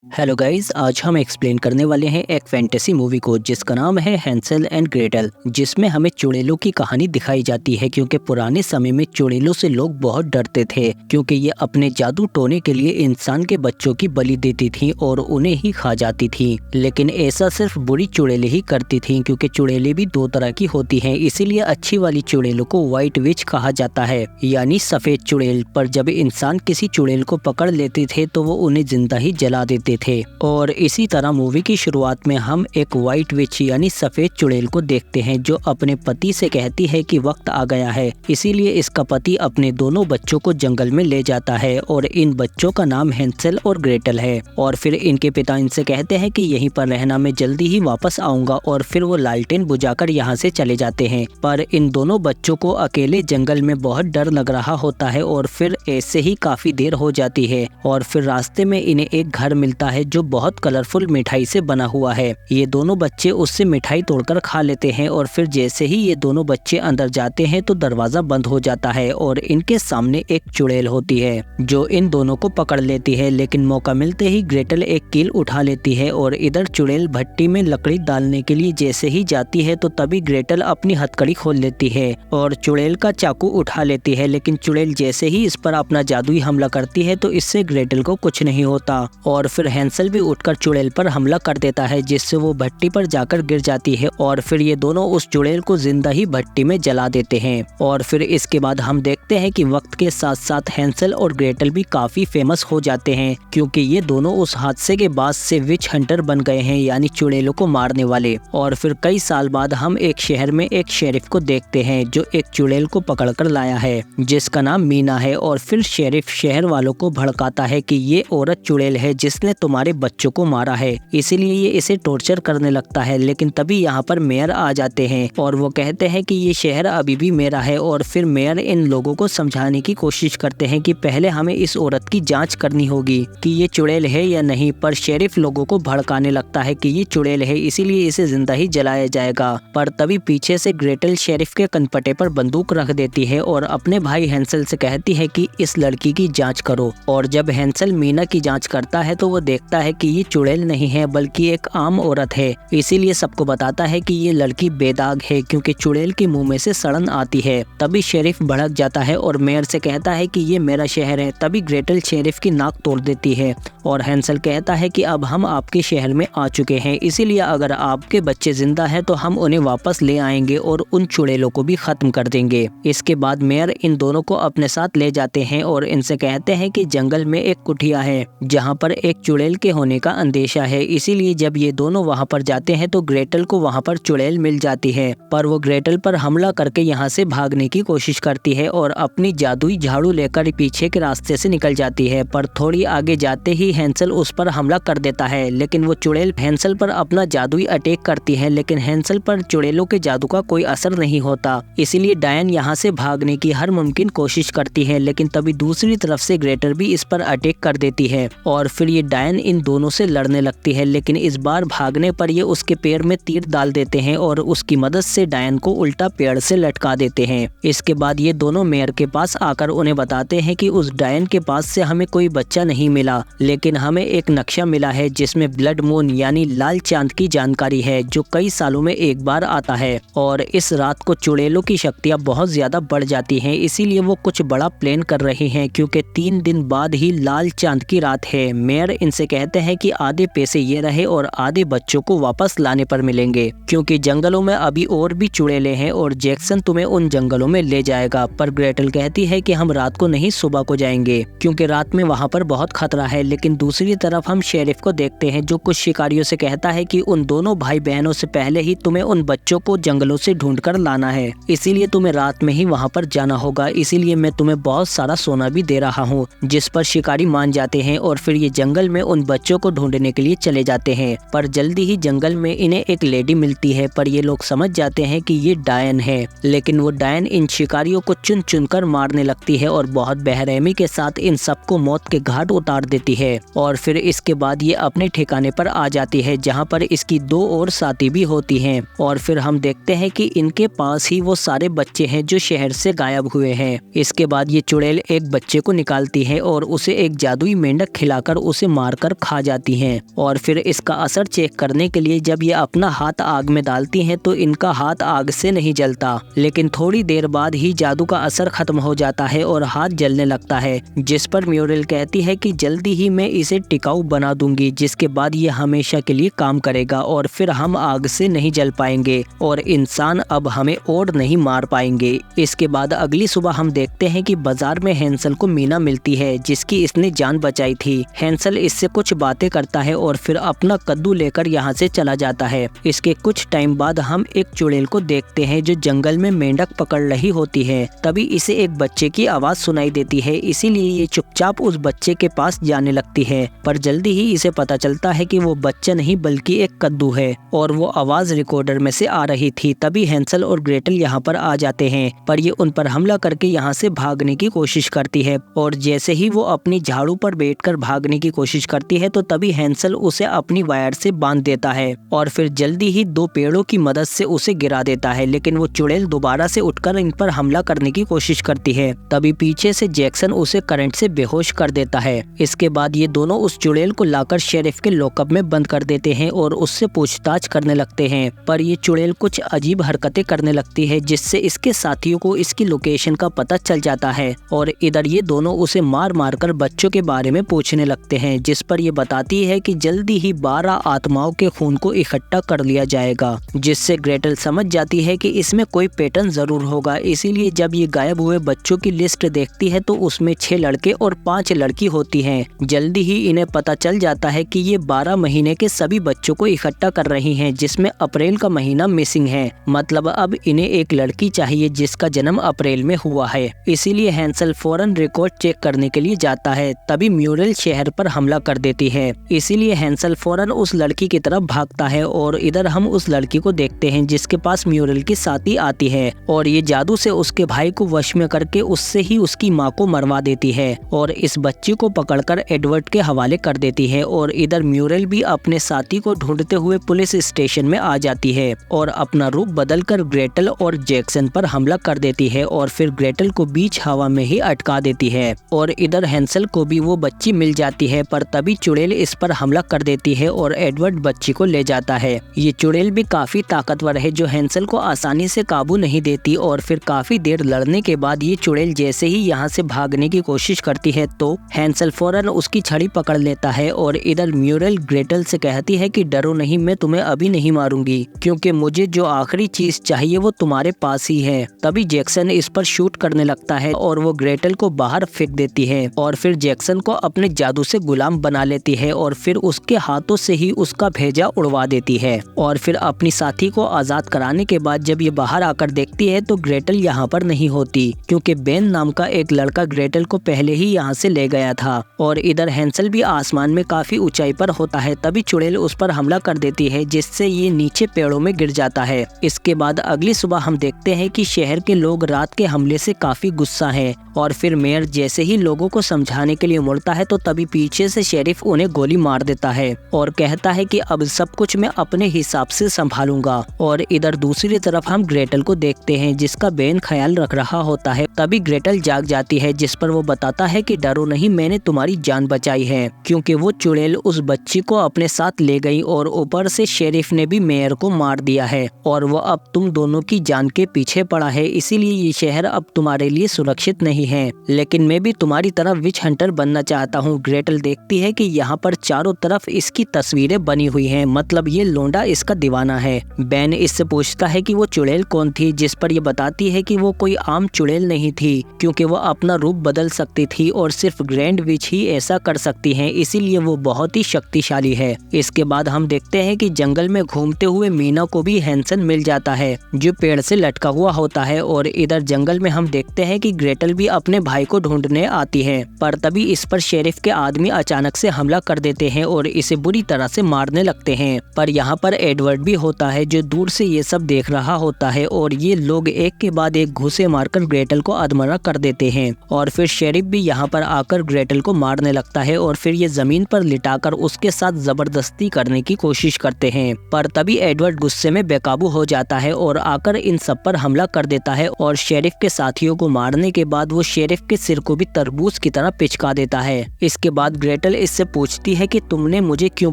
Hello guys, आज हम explain करने वाले हैं एक फैंटेसी मूवी को जिसका नाम है हैंसेल एंड ग्रेटल, जिसमें हमें चुड़ैलों की कहानी दिखाई जाती है। क्योंकि पुराने समय में चुड़ैलों से लोग बहुत डरते थे, क्योंकि ये अपने जादू टोने के लिए इंसान के बच्चों की बलि देती थी और उन्हें ही खा जाती थी। लेकिन ऐसा सिर्फ बुरी चुड़ैलें ही करती थी, क्योंकि चुड़ैलें भी दो तरह की होती हैं। इसीलिए अच्छी वाली चुड़ैलों को व्हाइट विच कहा जाता है, यानी सफेद चुड़ैल। पर जब इंसान किसी चुड़ैल को पकड़ लेते थे तो वो उन्हें जिंदा ही जला देते थे। और इसी तरह मूवी की शुरुआत में हम एक व्हाइट विच यानी सफेद चुड़ैल को देखते हैं, जो अपने पति से कहती है कि वक्त आ गया है। इसीलिए इसका पति अपने दोनों बच्चों को जंगल में ले जाता है और इन बच्चों का नाम हैंसेल और ग्रेटल है। और फिर इनके पिता इनसे कहते हैं कि यहीं पर रहना, मैं जल्दी ही वापस आऊंगा। और फिर वो लालटेन बुझाकर यहाँ से चले जाते हैं। पर इन दोनों बच्चों को अकेले जंगल में बहुत डर लग रहा होता है और फिर ऐसे ही काफी देर हो जाती है। और फिर रास्ते में इन्हें एक घर मिलता है जो बहुत कलरफुल मिठाई से बना हुआ है। ये दोनों बच्चे उससे मिठाई तोड़कर खा लेते हैं और फिर जैसे ही ये दोनों बच्चे अंदर जाते हैं तो दरवाजा बंद हो जाता है और इनके सामने एक चुड़ैल होती है जो इन दोनों को पकड़ लेती है। लेकिन मौका मिलते ही ग्रेटल एक कील उठा लेती है और इधर चुड़ैल भट्टी में लकड़ी डालने के लिए जैसे ही जाती है तो तभी ग्रेटल अपनी हथकड़ी खोल लेती है और चुड़ैल का चाकू उठा लेती है। लेकिन चुड़ैल जैसे ही इस पर अपना जादुई हमला करती है तो इससे ग्रेटल को कुछ नहीं होता। और फिर हैंसेल भी उठकर चुड़ैल पर हमला कर देता है, जिससे वो भट्टी पर जाकर गिर जाती है और फिर ये दोनों उस चुड़ैल को जिंदा ही भट्टी में जला देते हैं। और फिर इसके बाद हम देखते हैं कि वक्त के साथ साथ हैंसेल और ग्रेटल भी काफी फेमस हो जाते हैं, क्योंकि ये दोनों उस हादसे के बाद से विच हंटर बन गए हैं, यानी चुड़ैलों को मारने वाले। और फिर कई साल बाद हम एक शहर में एक शेरिफ को देखते हैं जो एक चुड़ैल को पकड़कर लाया है जिसका नाम मीना है। और फिर शेरिफ शहर वालों को भड़काता है कि ये औरत चुड़ैल है जिसने तुम्हारे बच्चों को मारा है, इसीलिए ये इसे टॉर्चर करने लगता है। लेकिन तभी यहाँ पर मेयर आ जाते हैं और वो कहते हैं कि ये शहर अभी भी मेरा है। और फिर मेयर इन लोगों को समझाने की कोशिश करते हैं कि पहले हमें इस औरत की जांच करनी होगी कि ये चुड़ैल है या नहीं। पर शेरिफ लोगों को भड़काने लगता है कि ये चुड़ैल है, इसीलिए इसे जिंदा ही जलाया जाएगा। पर तभी पीछे से ग्रेटल शेरिफ के कनपटे पर बंदूक रख देती है और अपने भाई हैंसेल से कहती है कि इस लड़की की जांच करो। और जब हैंसेल मीना की जांच करता है तो वो देखता है कि ये चुड़ैल नहीं है बल्कि एक आम औरत है। इसीलिए सबको बताता है कि ये लड़की बेदाग है, क्योंकि चुड़ैल के मुंह में से सड़न आती है। तभी शेरिफ भड़क जाता है और मेयर से कहता है कि ये मेरा शहर है। तभी ग्रेटल शेरिफ की नाक तोड़ देती है और हैंसेल कहता है कि अब हम आपके शहर में आ चुके हैं, इसीलिए अगर आपके बच्चे जिंदा हैं तो हम उन्हें वापस ले आएंगे और उन चुड़ैलों को भी खत्म कर देंगे। इसके बाद मेयर इन दोनों को अपने साथ ले जाते हैं और इनसे कहते हैं कि जंगल में एक कुटिया है जहाँ पर एक चुड़ैल के होने का अंदेशा है। इसीलिए जब ये दोनों वहाँ पर जाते हैं तो ग्रेटल को वहाँ पर चुड़ैल मिल जाती है, पर वो ग्रेटल पर हमला करके यहाँ से भागने की कोशिश करती है और अपनी जादुई झाड़ू लेकर पीछे के रास्ते से निकल जाती है। पर थोड़ी आगे जाते ही हैंसेल उस पर हमला कर देता है, लेकिन वो चुड़ैल हैंसेल पर अपना जादुई अटैक करती है। लेकिन हैंसेल पर चुड़ैलों के जादू का कोई असर नहीं होता, इसीलिए डायन यहाँ से भागने की हर मुमकिन कोशिश करती है। लेकिन तभी दूसरी तरफ से ग्रेटल भी इस पर अटैक कर देती है और फिर ये डायन इन दोनों से लड़ने लगती है। लेकिन इस बार भागने पर ये उसके पैर में तीर डाल देते हैं और उसकी मदद से डायन को उल्टा पेड़ से लटका देते हैं। इसके बाद ये दोनों मेयर के पास आकर उन्हें बताते हैं कि उस डायन के पास से हमें कोई बच्चा नहीं मिला, लेकिन हमें एक नक्शा मिला है जिसमें ब्लड मून यानी लाल चांद की जानकारी है, जो कई सालों में एक बार आता है। और इस रात को चुड़ैलों की शक्तियाँ बहुत ज्यादा बढ़ जाती हैं, इसीलिए वो कुछ बड़ा प्लान कर रहे हैं, क्योंकि 3 दिन बाद ही लाल चांद की रात है। मेयर इनसे कहते हैं कि आधे पैसे ये रहे और आधे बच्चों को वापस लाने पर मिलेंगे, क्योंकि जंगलों में अभी और भी चुड़ैलें हैं और जैक्सन तुम्हें उन जंगलों में ले जाएगा। पर ग्रेटल कहती है कि हम रात को नहीं सुबह को जाएंगे, क्योंकि रात में वहाँ पर बहुत खतरा है। लेकिन दूसरी तरफ हम शेरिफ को देखते हैं जो कुछ शिकारियों से कहता है कि उन दोनों भाई बहनों से पहले ही तुम्हें उन बच्चों को जंगलों से ढूंढ कर लाना है, इसीलिए तुम्हें रात में ही वहाँ पर जाना होगा। इसीलिए मैं तुम्हें बहुत सारा सोना भी दे रहा हूँ, जिस पर शिकारी मान जाते हैं और फिर ये जंगल में उन बच्चों को ढूंढने के लिए चले जाते हैं। पर जल्दी ही जंगल में इन्हें एक लेडी मिलती है, पर ये लोग समझ जाते हैं कि ये डायन है। लेकिन वो डायन इन शिकारियों को चुन चुन कर मारने लगती है और बहुत बेरहमी के साथ इन सबको मौत के घाट उतार देती है। और फिर इसके बाद ये अपने ठिकाने पर आ जाती है, जहाँ पर इसकी 2 और साथी भी होती हैं। और फिर हम देखते हैं कि इनके पास ही वो सारे बच्चे हैं जो शहर से गायब हुए हैं। इसके बाद ये चुड़ैल एक बच्चे को निकालती है और उसे एक जादुई मेंढक खिलाकर उसे मार मारकर खा जाती हैं। और फिर इसका असर चेक करने के लिए जब ये अपना हाथ आग में डालती हैं तो इनका हाथ आग से नहीं जलता, लेकिन थोड़ी देर बाद ही जादू का असर खत्म हो जाता है और हाथ जलने लगता है। जिस पर म्यूरल कहती है कि जल्दी ही मैं इसे टिकाऊ बना दूंगी, जिसके बाद ये हमेशा के लिए काम करेगा और फिर हम आग से नहीं जल पाएंगे और इंसान अब हमें और नहीं मार पाएंगे। इसके बाद अगली सुबह हम देखते हैं कि बाजार में हैंसल को मीना मिलती है जिसकी इसने जान बचाई थी। हैंसल इससे कुछ बातें करता है और फिर अपना कद्दू लेकर यहाँ से चला जाता है। इसके कुछ टाइम बाद हम एक चुड़ैल को देखते हैं जो जंगल में मेंढक पकड़ रही होती है। तभी इसे एक बच्चे की आवाज सुनाई देती है, इसीलिए ये चुपचाप उस बच्चे के पास जाने लगती है। पर जल्दी ही इसे पता चलता है कि वो बच्चा नहीं बल्कि एक कद्दू है और वो आवाज रिकॉर्डर में से आ रही थी। तभी हैंसल और ग्रेटल यहाँ पर आ जाते हैं, पर ये उन पर हमला करके यहाँ से भागने की कोशिश करती है। और जैसे ही वो अपनी झाड़ू पर बैठकर भागने की कोशिश करती है तो तभी हैंसल उसे अपनी वायर से बांध देता है और फिर जल्दी ही 2 पेड़ों की मदद से उसे गिरा देता है। लेकिन वो चुड़ैल दोबारा से उठकर इन पर हमला करने की कोशिश करती है। तभी पीछे से जैक्सन उसे करंट से बेहोश कर देता है। इसके बाद ये दोनों उस चुड़ैल को लाकर शेरिफ के लॉकअप में बंद कर देते हैं और उससे पूछताछ करने लगते हैं। पर ये चुड़ैल कुछ अजीब हरकतें करने लगती है जिससे इसके साथियों को इसकी लोकेशन का पता चल जाता है और इधर ये दोनों उसे मार मार कर बच्चों के बारे में पूछने लगते हैं, जिस पर ये बताती है कि जल्दी ही 12 आत्माओं के खून को इकट्ठा कर लिया जाएगा। जिससे ग्रेटल समझ जाती है कि इसमें कोई पैटर्न जरूर होगा। इसीलिए जब ये गायब हुए बच्चों की लिस्ट देखती है तो उसमें 6 लड़के और 5 लड़की होती हैं। जल्दी ही इन्हें पता चल जाता है कि ये 12 महीने के सभी बच्चों को इकट्ठा कर रही हैं, जिसमें अप्रैल का महीना मिसिंग है। मतलब अब इन्हें एक लड़की चाहिए जिसका जन्म अप्रैल में हुआ है। इसीलिए हैंसल फौरन रिकॉर्ड चेक करने के लिए जाता है। तभी म्यूरल शहर पर हमला कर देती है। इसीलिए हैंसल फौरन उस लड़की की तरफ भागता है और इधर हम उस लड़की को देखते हैं जिसके पास म्यूरल की साथी आती है और ये जादू से उसके भाई को वश में करके उससे ही उसकी माँ को मरवा देती है और इस बच्ची को पकड़कर एडवर्ड के हवाले कर देती है। और इधर म्यूरल भी अपने साथी को ढूंढते हुए पुलिस स्टेशन में आ जाती है और अपना रूप बदलकर ग्रेटल और जैक्सन पर हमला कर देती है और फिर ग्रेटल को बीच हवा में ही अटका देती है। और इधर हैंसल को भी वो बच्ची मिल जाती है, पर तभी चुड़ैल इस पर हमला कर देती है और एडवर्ड बच्ची को ले जाता है। ये चुड़ैल भी काफी ताकतवर है जो हैंसल को आसानी से काबू नहीं देती और फिर काफी देर लड़ने के बाद ये चुड़ैल जैसे ही यहाँ से भागने की कोशिश करती है तो हैंसल फौरन उसकी छड़ी पकड़ लेता है। और इधर म्यूरल ग्रेटल से कहती है कि डरो नहीं, मैं तुम्हें अभी नहीं मारूंगी क्योंकि मुझे जो आखिरी चीज चाहिए वो तुम्हारे पास ही है। तभी जैक्सन इस पर शूट करने लगता है और वो ग्रेटल को बाहर फेंक देती है और फिर जैक्सन को अपने जादू से गुलाम बना लेती है और फिर उसके हाथों से ही उसका भेजा उड़वा देती है। और फिर अपनी साथी को आजाद कराने के बाद जब ये बाहर आकर देखती है तो ग्रेटल यहाँ पर नहीं होती क्योंकि बेन नाम का एक लड़का ग्रेटल को पहले ही यहाँ से ले गया था। और इधर हैंसल भी आसमान में काफी ऊंचाई पर होता है। तभी चुड़ैल उस पर हमला कर देती है जिससे ये नीचे पेड़ों में गिर जाता है। इसके बाद अगली सुबह हम देखते हैं कि शहर के लोग रात के हमले से काफी गुस्सा हैं और फिर मेयर जैसे ही लोगों को समझाने के लिए मुड़ता है तो तभी पीछे से शेरिफ उन्हें गोली मार देता है और कहता है कि अब सब कुछ मैं अपने हिसाब से संभालूंगा। और इधर दूसरी तरफ हम ग्रेटल को देखते हैं जिसका बेन ख्याल रख रहा होता है। तभी ग्रेटल जाग जाती है जिस पर वो बताता है कि डरो नहीं, मैंने तुम्हारी जान बचाई है क्योंकि वो चुड़ैल उस बच्ची को अपने साथ ले गई और ऊपर से शेरिफ ने भी मेयर को मार दिया है और वो अब तुम दोनों की जान के पीछे पड़ा है। इसीलिए ये शहर अब तुम्हारे लिए सुरक्षित नहीं है, लेकिन मैं भी तुम्हारी तरफ विच हंटर बनना चाहता हूँ। ग्रेटल देखती है कि यहाँ पर चारों तरफ इसकी तस्वीरें बनी हुई हैं, मतलब ये लोंडा इसका दीवाना है। बेन इससे पूछता है कि वो चुड़ैल कौन थी, जिस पर ये बताती है कि वो कोई आम चुड़ैल नहीं थी क्योंकि वो अपना रूप बदल सकती थी और सिर्फ ग्रैंड विच ही ऐसा कर सकती है, इसीलिए वो बहुत ही शक्तिशाली है। इसके बाद हम देखते हैं कि जंगल में घूमते हुए मीना को भी हैंसन मिल जाता है जो पेड़ से लटका हुआ होता है। और इधर जंगल में हम देखते हैं कि ग्रेटल भी अपने भाई को ढूंढने आती है, पर तभी इस पर शेरिफ के आदमी अचानक से हमला कर देते हैं और इसे बुरी तरह से मारने लगते हैं। पर यहाँ पर एडवर्ड भी होता है जो दूर से ये सब देख रहा होता है और ये लोग एक के बाद एक घुसे मारकर ग्रेटल को अधमरा कर देते हैं। और फिर शेरिफ भी यहाँ पर आकर ग्रेटल को मारने लगता है और फिर ये जमीन पर लिटाकर उसके साथ जबरदस्ती करने की कोशिश करते हैं। पर तभी एडवर्ड गुस्से में बेकाबू हो जाता है और आकर इन सब पर हमला कर देता है और शेरिफ के साथियों को मारने के बाद वो शेरिफ के सिर को भी तरबूज की तरह पिचका देता है। इसके बाद ग्रेटल इससे पूछती है कि तुमने मुझे क्यों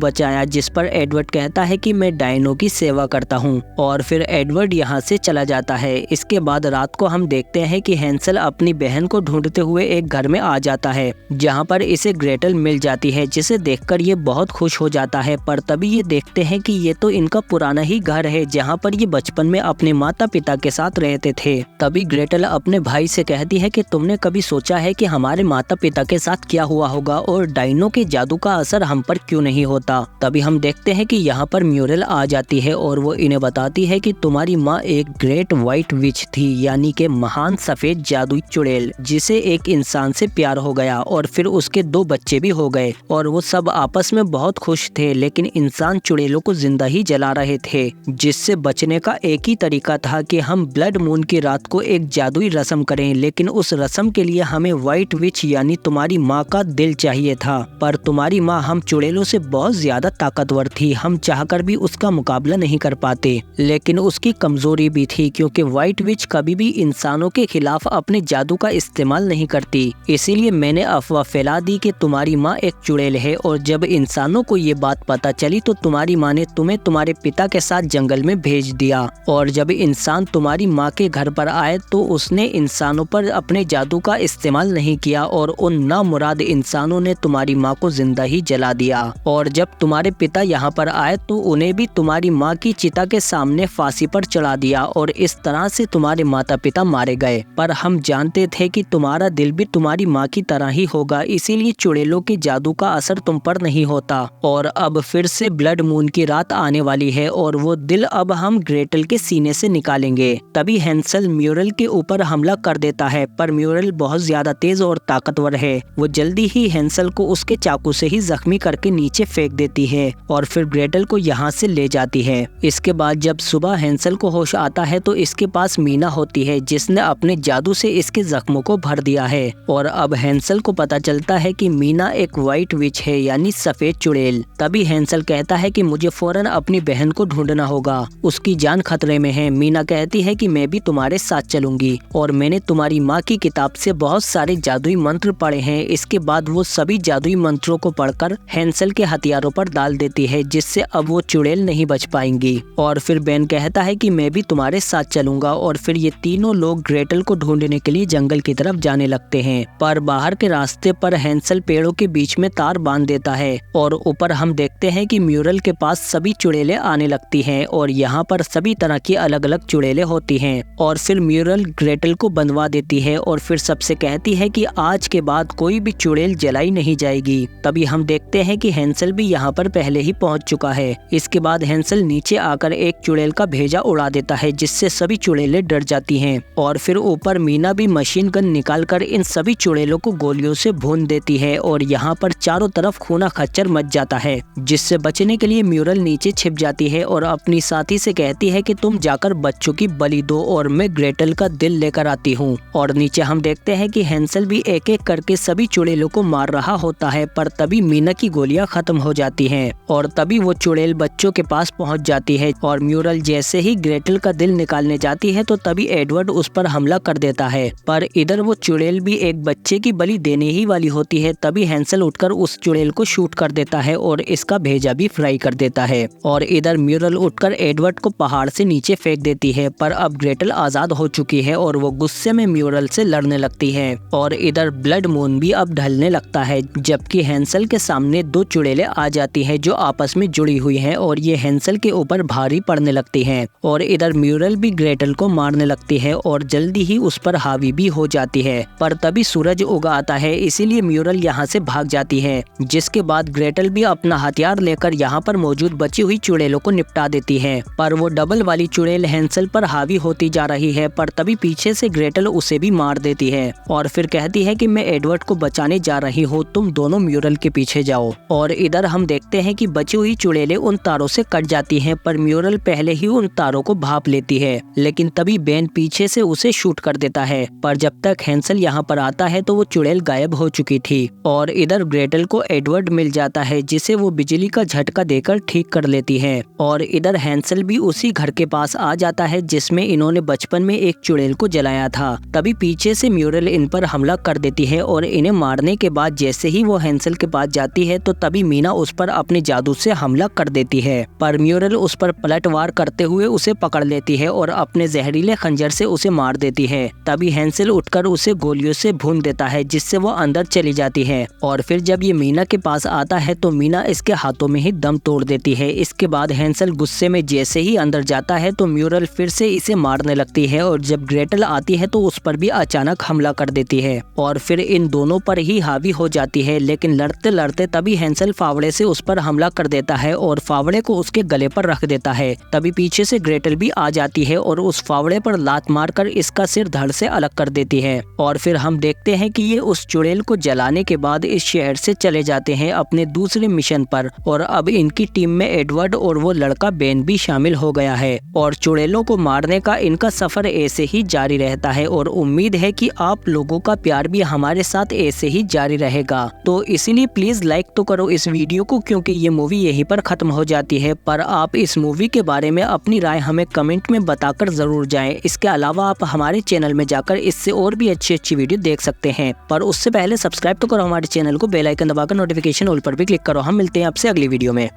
बचाया, जिस पर एडवर्ड कहता है कि मैं डायनो की सेवा करता हूँ, और फिर एडवर्ड यहाँ से चला जाता है। इसके बाद रात को हम देखते हैं कि हैंसल अपनी बहन को ढूंढते हुए एक घर में आ जाता है जहाँ पर इसे ग्रेटल मिल जाती है, जिसे देखकर ये बहुत खुश हो जाता है। पर तभी ये देखते हैं कि ये तो इनका पुराना ही घर है जहाँ पर ये बचपन में अपने माता पिता के साथ रहते थे। तभी ग्रेटल अपने भाई से कहती है कि तुमने कभी सोचा है कि हमारे माता पिता के साथ क्या हुआ होगा और डायनो के जादू का असर हम पर क्यों नहीं होता। तभी हम देखते हैं कि यहाँ पर म्यूरल आ जाती है और वो इन्हें बताती है कि तुम्हारी माँ एक ग्रेट व्हाइट विच थी, यानी कि महान सफेद जादुई चुड़ैल, जिसे एक इंसान से प्यार हो गया और फिर उसके 2 बच्चे भी हो गए और वो सब आपस में बहुत खुश थे। लेकिन इंसान चुड़ैलों को जिंदा ही जला रहे थे, जिससे बचने का एक ही तरीका था कि हम ब्लड मून की रात को एक जादुई रस्म करें। लेकिन उस रस्म के लिए हमें व्हाइट विच यानी तुम्हारी माँ का दिल चाहिए था, पर तुम्हारी माँ हम चुड़ैलों से बहुत ज्यादा ताकतवर थी, हम चाहकर भी उसका मुकाबला नहीं कर पाते। लेकिन उसकी कमजोरी भी थी क्योंकि व्हाइट विच कभी भी इंसानों के खिलाफ अपने जादू का इस्तेमाल नहीं करती। इसीलिए मैंने अफवाह फैला दी कि तुम्हारी माँ एक चुड़ैल है, और जब इंसानों को ये बात पता चली तो तुम्हारी माँ ने तुम्हें तुम्हारे पिता के साथ जंगल में भेज दिया। और जब इंसान तुम्हारी माँ के घर पर आए तो उसने इंसानों पर अपने जादू का इस्तेमाल नहीं किया और उन नामुराद इंसानों ने तुम्हारी माँ को जिंदा ही जला दिया। और जब तुम्हारे पिता यहाँ पर आए तो उन्हें भी तुम्हारी माँ की चिता के सामने फांसी पर चढ़ा दिया और इस तरह से तुम्हारे माता पिता मारे गए। पर हम जानते थे कि तुम्हारा दिल भी तुम्हारी माँ की तरह ही होगा, इसीलिए चुड़ैलों के जादू का असर तुम पर नहीं होता। और अब फिर से ब्लड मून की रात आने वाली है और वो दिल अब हम ग्रेटल के सीने से निकालेंगे। तभी हैंसल म्यूरल के ऊपर हमला कर देता है, पर म्यूरल बहुत ज्यादा तेज और ताकतवर है। वो जल्दी ही हैंसल को उसके चाकू से ही जख्मी करके नीचे फेंक देती है और फिर ग्रेटल को यहाँ से ले जाती है। इसके बाद जब सुबह हैंसल को होश आता है तो इसके पास मीना होती है, जिसने अपने जादू से इसके जख्मों को भर दिया है। और अब हैंसल को पता चलता है कि मीना एक व्हाइट विच है, यानी सफेद चुड़ैल। तभी हैंसल कहता है कि मुझे फौरन अपनी बहन को ढूंढना होगा, उसकी जान खतरे में है। मीना कहती है कि मैं भी तुम्हारे साथ चलूंगी और मैंने तुम्हारी माँ की किताब से बहुत सारे जादुई मंत्र पढ़े हैं। इसके बाद वो सभी जादुई मंत्रों को पढ़कर हैंसल के हथियारों पर डाल देती है, जिससे अब वो चुड़ैल नहीं बच पाएंगी। और फिर बेन कहता है कि मैं भी तुम्हारे साथ चलूंगा और फिर ये तीनों लोग ग्रेटल को ढूंढने के लिए जंगल की तरफ जाने लगते हैं। पर बाहर के रास्ते पर हैंसल पेड़ों के बीच में तार बांध देता है और ऊपर हम देखते हैं कि म्यूरल के पास सभी चुड़ैलें आने लगती हैं और यहाँ पर सभी तरह की अलग अलग चुड़ैलें होती हैं। और फिर म्यूरल ग्रेटल को बंधवा देती है और फिर सबसे कहती है कि आज के बाद कोई भी चुड़ैल जलाई नहीं जाएगी। तभी हम देखते हैं कि हैंसल भी यहाँ पर पहले ही पहुँच चुका है। इसके बाद हैंसल नीचे आकर एक चुड़ैल का भेजा उड़ा देता है, जिससे सभी चुड़ैलें डर जाती हैं। और फिर ऊपर मीना भी मशीन गन निकालकर इन सभी चुड़ैलों को गोलियों से भून देती है और यहाँ पर चारों तरफ खूना खच्चर मच जाता है, जिससे बचने के लिए म्यूरल नीचे छिप जाती है और अपनी साथी से कहती है कि तुम जाकर बच्चों की बलि दो और मैं ग्रेटल का दिल लेकर आती हूँ। और नीचे हम देखते हैं कि हैंसल भी एक एक करके सभी चुड़ैलों को मार रहा होता है, पर तभी मीना की गोलियां खत्म हो जाती हैं और तभी वो चुड़ैल बच्चों के पास पहुंच जाती है। और म्यूरल जैसे ही ग्रेटल का दिल निकालने जाती है तो तभी एडवर्ड उस पर हमला कर देता है, पर इधर वो चुड़ैल भी एक बच्चे की बलि देने ही वाली होती है। तभी हैंसल उठकर उस चुड़ैल को शूट कर देता है और इसका भेजा भी फ्राई कर देता है। और इधर म्यूरल उठकर एडवर्ड को पहाड़ से नीचे फेंक देती है, पर अब ग्रेटल आजाद हो चुकी है और वो गुस्से में म्यूरल से लड़ने लगती है। और इधर ब्लड मून भी अब ढलने लगता है, जबकि हैंसल के सामने 2 चुड़ैलें आ जाती हैं जो आपस में जुड़ी हुई हैं और ये हैंसल के ऊपर भारी पड़ने लगती हैं। और इधर म्यूरल भी ग्रेटल को मारने लगती है और जल्दी ही उस पर हावी भी हो जाती है। पर तभी सूरज उग आता है, इसीलिए म्यूरल यहाँ से भाग जाती है, जिसके बाद ग्रेटल भी अपना हथियार लेकर यहाँ पर मौजूद बची हुई चुड़ैलों को निपटा देती है। पर वो डबल वाली चुड़ैल हैंसल पर हावी होती जा रही है, पर तभी पीछे से ग्रेटल उसे भी मार देती है और फिर कहती है कि मैं एडवर्ड को बचाने जा रही हूँ, तुम दोनों म्यूरल के पीछे जाओ। और इधर हम देखते हैं कि बची हुई चुड़ैलें उन तारों से कट जाती हैं, पर म्यूरल पहले ही उन तारों को भाप लेती है। लेकिन तभी बेन पीछे से उसे शूट कर देता है, पर जब तक हैंसल यहाँ पर आता है तो वो चुड़ैल गायब हो चुकी थी। और इधर ग्रेटल को एडवर्ड मिल जाता है, जिसे वो बिजली का झटका देकर ठीक कर लेती है। और इधर हैंसल भी उसी घर के पास आ जाता है जिसमें इन्होंने बचपन में एक चुड़ैल को जलाया था। तभी पीछे से म्यूरल इन पर हमला कर देती है और इन्हें मारने के बाद जैसे ही वो हैंसल हैंसल के पास जाती है तो तभी मीना उस पर अपने जादू से हमला कर देती है, पर म्यूरल उस पर पलटवार करते हुए उसे पकड़ लेती है और अपने जहरीले खंजर से उसे मार देती है। तभी हैंसल उठकर उसे गोलियों से भून देता है, जिससे वो अंदर चली जाती है। और फिर जब ये मीना के पास आता है तो मीना इसके हाथों में ही दम तोड़ देती है। इसके बाद हैंसल गुस्से में जैसे ही अंदर जाता है तो म्यूरल फिर से इसे मारने लगती है और जब ग्रेटल आती है तो उस पर भी अचानक हमला कर देती है और फिर इन दोनों पर ही हावी हो जाती है। लेकिन लड़ते लड़ते तभी हैंसल फावड़े से उस पर हमला कर देता है और फावड़े को उसके गले पर रख देता है। तभी पीछे से ग्रेटल भी आ जाती है और उस फावड़े पर लात मारकर इसका सिर धड़ से अलग कर देती है। और फिर हम देखते हैं कि ये उस चुड़ैल को जलाने के बाद इस शहर से चले जाते हैं अपने दूसरे मिशन पर। और अब इनकी टीम में एडवर्ड और वो लड़का बेन भी शामिल हो गया है और चुड़ैलों को मारने का इनका सफर ऐसे ही जारी रहता है। और उम्मीद है कि आप लोगों का प्यार भी हमारे साथ ऐसे ही जारी रहेगा। तो इसीलिए प्लीज लाइक तो करो इस वीडियो को, क्योंकि ये मूवी यहीं पर खत्म हो जाती है। पर आप इस मूवी के बारे में अपनी राय हमें कमेंट में बताकर जरूर जाएं। इसके अलावा आप हमारे चैनल में जाकर इससे और भी अच्छी वीडियो देख सकते हैं, पर उससे पहले सब्सक्राइब तो करो हमारे चैनल को, बेल आइकन दबाकर नोटिफिकेशन ऑल पर भी क्लिक करो। हम मिलते हैं आपसे अगली वीडियो में।